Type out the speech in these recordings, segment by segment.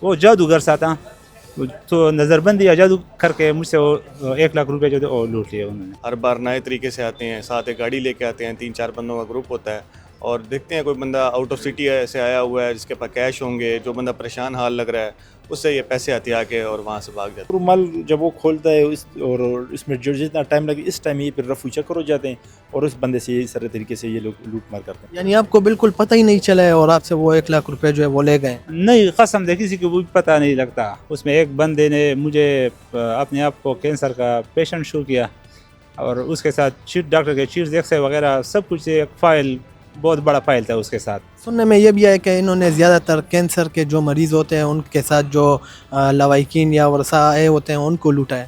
وہ جادوگر سا تھا، تو نظر بندی یا جادو کر کے مجھ سے وہ 1 لاکھ روپے جو تھے وہ لوٹ لیے انہوں نے. ہر بار نئے طریقے سے آتے ہیں، ساتھ ایک گاڑی لے کے آتے ہیں، 3-4 بندوں کا گروپ ہوتا ہے اور دیکھتے ہیں کوئی بندہ آؤٹ آف سٹی سے آیا ہوا ہے جس کے پاس کیش ہوں گے، جو بندہ پریشان حال لگ رہا ہے اس سے یہ پیسے ہتھیا کے اور وہاں سے بھاگ جاتے ہیں. رومال جب وہ کھولتا ہے اور اس میں جو جتنا ٹائم لگے اس ٹائم یہ پھر رفو چکر ہو جاتے ہیں اور اس بندے سے اس طریقے سے یہ لوگ لوٹ مار کرتے ہیں. یعنی آپ کو بالکل پتہ ہی نہیں چلا ہے اور آپ سے وہ 1 لاکھ روپے جو ہے وہ لے گئے؟ نہیں، قسم سے کسی کو بھی پتہ نہیں لگتا. اس میں ایک بندے نے مجھے اپنے آپ کو کینسر کا پیشنٹ شو کیا اور اس کے ساتھ ڈاکٹر کے چیٹس ایکس رے وغیرہ سب کچھ، ایک فائل بہت بڑا فائل تھا اس کے ساتھ. سننے میں یہ بھی ہے کہ انہوں نے زیادہ تر کینسر کے جو مریض ہوتے ہیں ان کے ساتھ جو لوائکین یا ورثہ آئے ہوتے ہیں ان کو لوٹا ہے.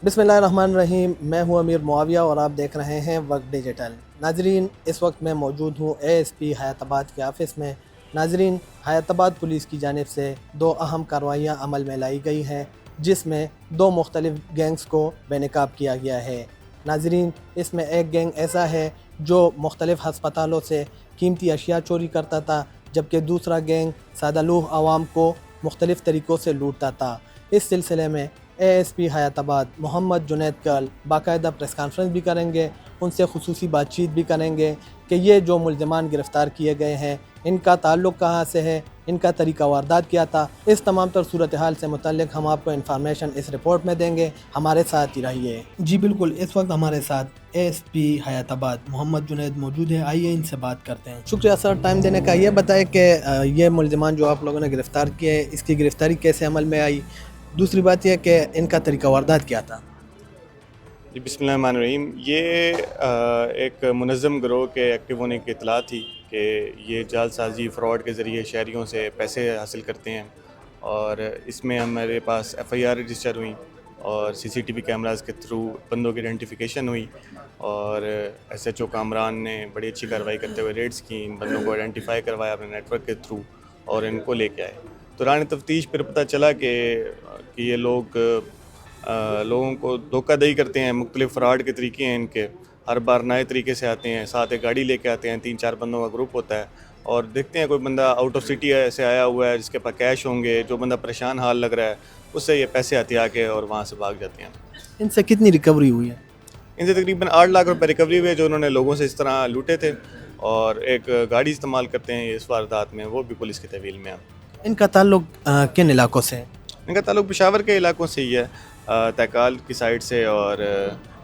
بسم اللہ الرحمن الرحیم، میں ہوں امیر معاویہ اور آپ دیکھ رہے ہیں وقت ڈیجیٹل. ناظرین، اس وقت میں موجود ہوں اے ایس پی حیات آباد کے آفس میں. ناظرین، حیات آباد پولیس کی جانب سے 2 اہم کارروائیاں عمل میں لائی گئی ہیں جس میں 2 مختلف گینگز کو بے نقاب کیا گیا ہے. ناظرین، اس میں ایک گینگ ایسا ہے جو مختلف ہسپتالوں سے قیمتی اشیاء چوری کرتا تھا، جبکہ دوسرا گینگ سادہ لوح عوام کو مختلف طریقوں سے لوٹتا تھا. اس سلسلے میں اے ایس پی حیات آباد محمد جنید کل باقاعدہ پریس کانفرنس بھی کریں گے، ان سے خصوصی بات چیت بھی کریں گے کہ یہ جو ملزمان گرفتار کیے گئے ہیں ان کا تعلق کہاں سے ہے، ان کا طریقہ واردات کیا تھا. اس تمام تر صورتحال سے متعلق ہم آپ کو انفارمیشن اس رپورٹ میں دیں گے، ہمارے ساتھ ہی رہیے. جی بالکل، اس وقت ہمارے ساتھ اے ایس پی حیات آباد محمد جنید موجود ہے، آئیے ان سے بات کرتے ہیں. شکریہ سر ٹائم دینے کا. یہ بتائیں کہ یہ ملزمان جو آپ لوگوں نے گرفتار کیے اس کی گرفتاری کیسے عمل میں آئی؟ دوسری بات یہ کہ ان کا طریقہ واردات کیا تھا؟ جی بسم اللہ الرحمن الرحیم. یہ ایک منظم گروہ کے ایکٹیو ہونے کی اطلاع تھی کہ یہ جعل سازی فراڈ کے ذریعے شہریوں سے پیسے حاصل کرتے ہیں اور اس میں ہمارے پاس ایف آئی آر رجسٹر ہوئی اور سی سی ٹی وی کیمراز کے تھرو بندوں کی آئیڈینٹیفیکیشن ہوئی اور ایس ایچ او کامران نے بڑی اچھی کارروائی کرتے ہوئے ریڈز کی، ان بندوں کو آئیڈینٹیفائی کروایا اپنے نیٹ ورک کے تھرو اور ان کو لے کے آئے. دوران تفتیش پھر پتہ چلا کہ یہ لوگوں کو دھوکہ دہی کرتے ہیں، مختلف فراڈ کے طریقے ہیں ان کے. ہر بار نئے طریقے سے آتے ہیں، ساتھ ایک گاڑی لے کے آتے ہیں، 3-4 بندوں کا گروپ ہوتا ہے اور دیکھتے ہیں کوئی بندہ آؤٹ آف سٹی سے آیا ہوا ہے جس کے پاس کیش ہوں گے، جو بندہ پریشان حال لگ رہا ہے اس سے یہ پیسے ہتھیا کے اور وہاں سے بھاگ جاتے ہیں. ان سے کتنی ریکوری ہوئی ہے؟ ان سے تقریباً 8 لاکھ روپے ریکوری ہوئے جو انہوں نے لوگوں سے اس طرح لوٹے تھے اور ایک گاڑی استعمال کرتے ہیں اس واردات میں، وہ بھی پولیس کی تحویل میں ہے. ان کا تعلق کن علاقوں سے ہے؟ ان کا تعلق پشاور کے علاقوں سے ہی ہے، تہکال کی سائڈ سے اور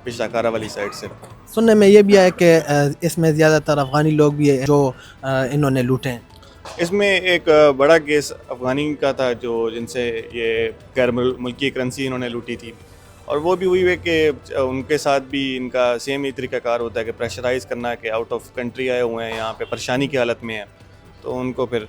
پچھلا کارا والی سائڈ سے. سننے میں یہ بھی ہے کہ اس میں زیادہ تر افغانی لوگ بھی ہیں جو انہوں نے لوٹے ہیں. اس میں ایک بڑا کیس افغانی کا تھا جن سے یہ غیر ملکی کرنسی انہوں نے لوٹی تھی اور وہ بھی ہوئی ہے کہ ان کے ساتھ بھی ان کا سیم ہی طریقہ کار ہوتا ہے کہ پریشرائز کرنا کہ آؤٹ آف کنٹری آئے ہوئے ہیں، یہاں پہ پریشانی کی حالت میں ہیں تو ان کو پھر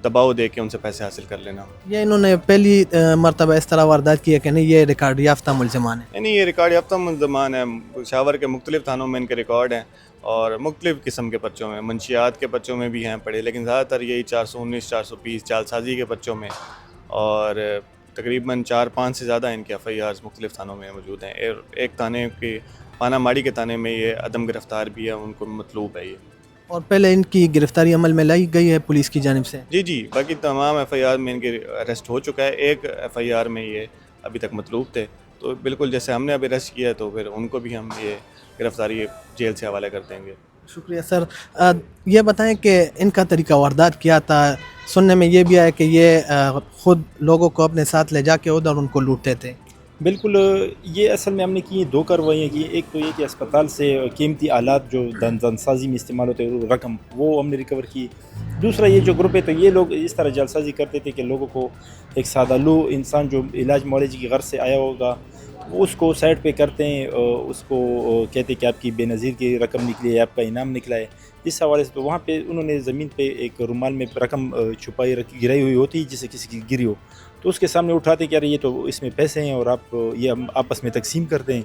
دباؤ دے کے ان سے پیسے حاصل کر لینا. یہ انہوں نے پہلی مرتبہ اس طرح واردات کی ہے کہ نہیں یہ ریکارڈ یافتہ ملزمان ہیں؟ یعنی یہ ریکارڈ یافتہ ملزمان ہیں، پشاور کے مختلف تھانوں میں ان کے ریکارڈ ہیں اور مختلف قسم کے پرچوں میں، منشیات کے پرچوں میں بھی ہیں پڑے، لیکن زیادہ تر یہی 419 420 جعل سازی کے پرچوں میں اور تقریباً 4-5 سے زیادہ ان کے ایف آئی آرز مختلف تھانوں میں موجود ہیں. ایک تھانے کے پانا ماڑی کے تھانے میں یہ عدم گرفتار بھی ہے، ان کو مطلوب ہے یہ. اور پہلے ان کی گرفتاری عمل میں لائی گئی ہے پولیس کی جانب سے؟ جی باقی تمام ایف آئی آر میں ان کے اریسٹ ہو چکا ہے. ایک ایف آئی آر میں یہ ابھی تک مطلوب تھے، تو بالکل جیسے ہم نے ابھی اریسٹ کیا تو پھر ان کو بھی ہم یہ گرفتاری جیل سے حوالے کر دیں گے. شکریہ سر. یہ بتائیں کہ ان کا طریقہ واردات کیا تھا؟ سننے میں یہ بھی آیا کہ یہ خود لوگوں کو اپنے ساتھ لے جا کے ادھر ان کو لوٹتے تھے. بالکل، یہ اصل میں ہم نے کی 2 کارروائیاں کی. ایک تو یہ کہ اسپتال سے قیمتی آلات جو دند سازی میں استعمال ہوتے ہیں رقم وہ ہم نے ریکور کی. دوسرا یہ جو گروپ ہے تو یہ لوگ اس طرح جعل سازی کرتے تھے کہ لوگوں کو ایک سادہ لو انسان جو علاج معالجے کی غرض سے آیا ہوگا وہ اس کو سائڈ پہ کرتے ہیں، اس کو کہتے ہیں کہ آپ کی بے نظیر کی رقم نکلی ہے، آپ کا انعام نکلا ہے. اس حوالے سے تو وہاں پہ انہوں نے زمین پہ ایک رومال میں رقم چھپائی گرائی ہوئی ہوتی ہے جسے کسی کی گری ہو تو اس کے سامنے اٹھاتے کہ یار یہ تو اس میں پیسے ہیں اور آپ یہ ہم آپس میں تقسیم کرتے ہیں.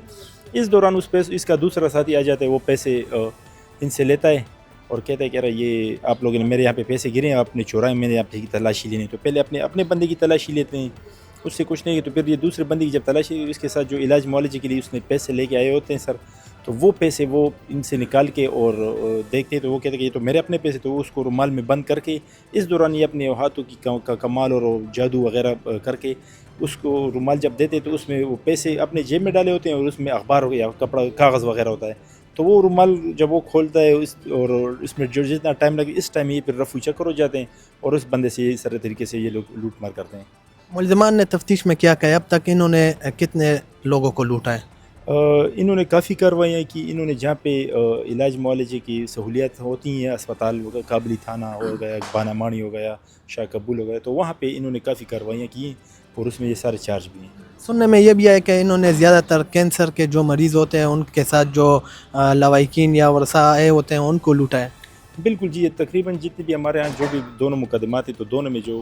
اس دوران اس کا دوسرا ساتھی آ جاتا ہے، وہ پیسے ان سے لیتا ہے اور کہتا ہے کہ یار یہ آپ لوگوں نے میرے یہاں پہ پیسے گرے ہیں، آپ نے چورائے، میں نے آپ کی تلاشی لینی، تو پہلے اپنے بندے کی تلاشی لیتے ہیں، اس سے کچھ نہیں، تو پھر یہ دوسرے بندے کی جب تلاشی، اس کے ساتھ جو علاج معالجے کے لیے اس نے پیسے لے کے آئے ہوتے ہیں سر، تو وہ پیسے وہ ان سے نکال کے اور دیکھتے ہیں، تو وہ کہتے ہیں کہ یہ تو میرے اپنے پیسے، تو وہ اس کو رومال میں بند کر کے اس دوران یہ اپنے ہاتھوں کی کمال اور جادو وغیرہ کر کے اس کو رومال جب دیتے تو اس میں وہ پیسے اپنے جیب میں ڈالے ہوتے ہیں اور اس میں اخبار ہو یا کپڑا کاغذ وغیرہ ہوتا ہے، تو وہ رومال جب وہ کھولتا ہے اور اس میں جو جتنا ٹائم لگے اس ٹائم یہ پھر رفو چکر ہو جاتے ہیں اور اس بندے سے یہ سارے طریقے سے یہ لوگ لوٹ مار کرتے ہیں۔ ملزمان نے تفتیش میں کیا کہا؟ اب تک انہوں نے کتنے لوگوں کو لوٹا ہے؟ انہوں نے کافی کارروائیاں کی، انہوں نے جہاں پہ علاج معالجے کی سہولیات ہوتی ہیں، اسپتال کابلی تھانہ ہو گیا، بانا مانی ہو گیا، شاہ قبول ہو گیا، تو وہاں پہ انہوں نے کافی کارروائیاں کی ہیں اور اس میں یہ سارے چارج بھی ہیں۔ سننے میں یہ بھی ہے کہ انہوں نے زیادہ تر کینسر کے جو مریض ہوتے ہیں ان کے ساتھ جو لوائکین یا ورثہ آئے ہوتے ہیں ان کو لوٹا ہے۔ بالکل جی، تقریباً جتنے بھی ہمارے ہاں جو بھی دونوں مقدمات ہیں، تو دونوں میں جو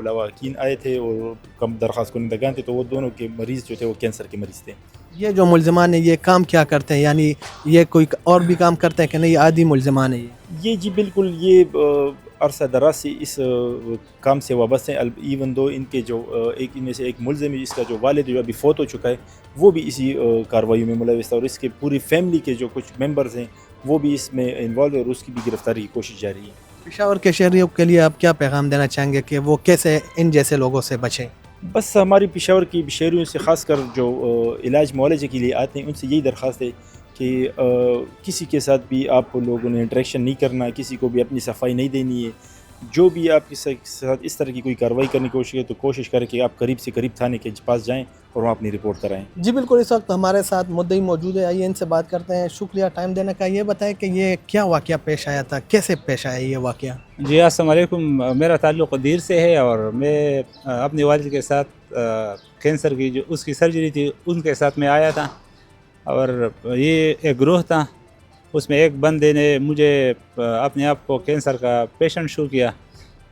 لواحقین آئے تھے اور کم درخواست کنندگان تھے، تو وہ دونوں کے مریض جو تھے وہ کینسر کے مریض تھے۔ یہ جو ملزمان ہیں یہ کام کیا کرتے ہیں؟ یعنی یہ کوئی اور بھی کام کرتے ہیں کہ نہیں عادی ملزمان ہیں یہ جی بالکل، یہ عرصہ دراز سے اس کام سے وابستہ ہیں، ایون دو ان کے جو ایک ان میں سے ایک ملزم ہے جس کا جو والد جو ابھی فوت ہو چکا ہے وہ بھی اسی کارروائیوں میں ملوث تھا، اور اس کے پوری فیملی کے جو کچھ ممبرز ہیں وہ بھی اس میں انوالو ہے اور اس کی بھی گرفتاری کی کوشش جاری ہے۔ پشاور کے شہریوں کے لیے آپ کیا پیغام دینا چاہیں گے کہ وہ کیسے ان جیسے لوگوں سے بچیں؟ بس ہماری پشاور کی شہریوں سے خاص کر جو علاج معالجے کے لیے آتے ہیں ان سے یہی درخواست ہے کہ کسی کے ساتھ بھی آپ لوگوں نے انٹریکشن نہیں کرنا، کسی کو بھی اپنی صفائی نہیں دینی ہے، جو بھی آپ کے ساتھ اس طرح کی کوئی کارروائی کرنے کی کوشش کرے تو کوشش کریں کہ آپ قریب سے قریب تھانے کے پاس جائیں اور وہاں اپنی رپورٹ کرائیں۔ جی بالکل، اس وقت ہمارے ساتھ مدعی موجود ہے، آئیے ان سے بات کرتے ہیں۔ شکریہ ٹائم دینے کا۔ یہ بتائیں کہ یہ کیا واقعہ پیش آیا تھا، کیسے پیش آیا یہ واقعہ؟ جی السلام علیکم، میرا تعلق دیر سے ہے اور میں اپنے والد کے ساتھ کینسر کی جو اس کی سرجری تھی ان کے ساتھ میں آیا تھا، اور یہ ایک گروہ تھا، اس میں ایک بندے نے مجھے اپنے آپ کو کینسر کا پیشنٹ شو کیا،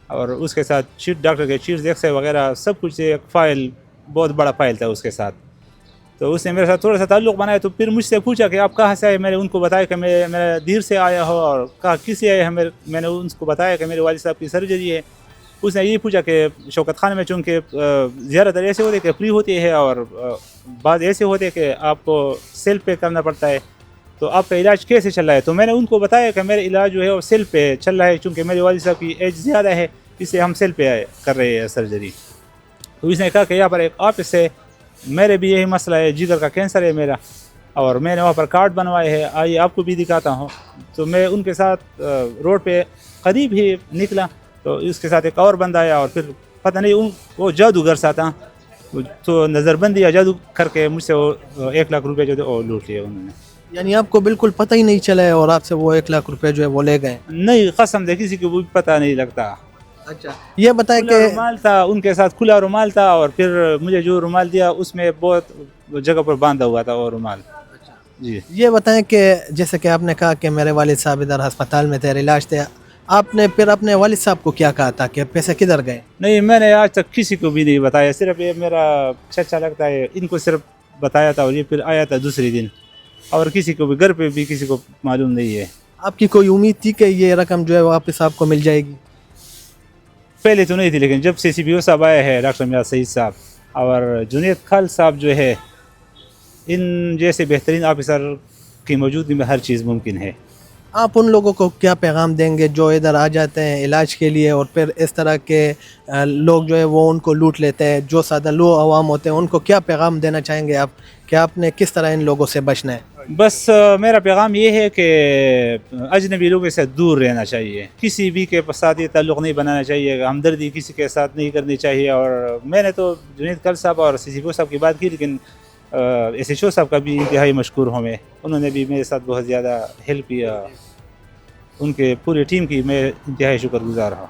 اور اس کے ساتھ ڈاکٹر کے چیٹس ایکس رے وغیرہ سب کچھ، ایک فائل بہت بڑا فائل تھا اس کے ساتھ، تو اس نے میرے ساتھ تھوڑا سا تعلق بنایا، تو پھر مجھ سے پوچھا کہ آپ کہاں سے آئے؟ میں نے ان کو بتایا کہ میں دیر سے آیا ہوں، اور کہا کس سے آئے ہیں؟ میں نے ان کو بتایا کہ میرے والد صاحب کی سرجری ہے۔ اس نے یہ پوچھا کہ شوکت خانے میں چونکہ زیادہ تر ایسے ہوتے کہ فری ہوتی ہے، اور بعض ایسے ہوتے کہ آپ کو سیلف پے کرنا پڑتا ہے، تو آپ کا علاج کیسے چل رہا ہے؟ تو میں نے ان کو بتایا کہ میرا علاج جو ہے وہ سیلف پے چل رہا ہے، چونکہ میرے والد صاحب کی ایج زیادہ ہے، اس سے ہم سیلف پے کر رہے ہیں سرجری۔ تو اس نے کہا کہ یہاں پر ایک آفس سے میرے بھی یہی مسئلہ ہے، جگر کا کینسر ہے میرا، اور میں نے وہاں پر کارڈ بنوائے ہیں، آئیے آپ کو بھی دکھاتا ہوں۔ تو میں ان کے ساتھ روڈ پہ قریب ہی نکلا، تو اس کے ساتھ ایک اور بندہ آیا، اور پھر پتہ نہیں وہ جادوگر سا تھا، تو نظر بندی یا جادو کر کے مجھ سے وہ 1 لاکھ روپے جو تھے وہ لوٹ لیے انہوں نے۔ یعنی آپ کو بالکل پتہ ہی نہیں چلا ہے اور آپ سے وہ 1 لاکھ روپے جو ہے وہ لے گئے؟ نہیں، قسم سے کسی کو بھی پتہ نہیں لگتا۔ اچھا، یہ بتائیں کہ کھلا رومال تھا ان کے ساتھ، کھلا رومال تھا، اور پھر مجھے جو رومال دیا اس میں بہت جگہ پر باندھا ہوا تھا وہ رومال۔ جی یہ بتائیں کہ جیسے کہ آپ نے کہا کہ میرے والد صاحب ادھر ہسپتال میں تھے، علاج تھے، آپ نے پھر اپنے والد صاحب کو کیا کہا تھا کہ پیسے کدھر گئے؟ نہیں، میں نے آج تک کسی کو بھی نہیں بتایا، صرف یہ میرا چچا لگتا ہے ان کو صرف بتایا تھا، اور یہ پھر آیا تھا دوسرے دن، اور کسی کو بھی گھر پہ بھی کسی کو معلوم نہیں ہے۔ آپ کی کوئی امید تھی کہ یہ رقم جو ہے واپس آپ کو مل جائے گی؟ پہلے تو نہیں تھی، لیکن جب سے CPO صاحب آئے ہیں، ڈاکٹر میاں سعید صاحب اور جنید خال صاحب جو ہے، ان جیسے بہترین آفیسر کی موجودگی میں ہر چیز ممکن ہے۔ آپ ان لوگوں کو کیا پیغام دیں گے جو ادھر آ جاتے ہیں علاج کے لیے اور پھر اس طرح کے لوگ جو ہے وہ ان کو لوٹ لیتے ہیں، جو سادہ لو عوام ہوتے ہیں، ان کو کیا پیغام دینا چاہیں گے آپ کہ آپ نے کس طرح ان لوگوں سے بچنا ہے؟ بس میرا پیغام یہ ہے کہ اجنبی لوگوں سے دور رہنا چاہیے، کسی بھی کے ساتھ یہ تعلق نہیں بنانا چاہیے، ہمدردی کسی کے ساتھ نہیں کرنی چاہیے۔ اور میں نے تو جنید خال صاحب اور CPO صاحب کی بات کی، لیکن SHO صاحب کا بھی انتہائی مشکور ہوں میں، انہوں نے بھی میرے ساتھ بہت زیادہ ہیلپ کیا، ان کے پوری ٹیم کی میں انتہائی شکر گزار ہوں۔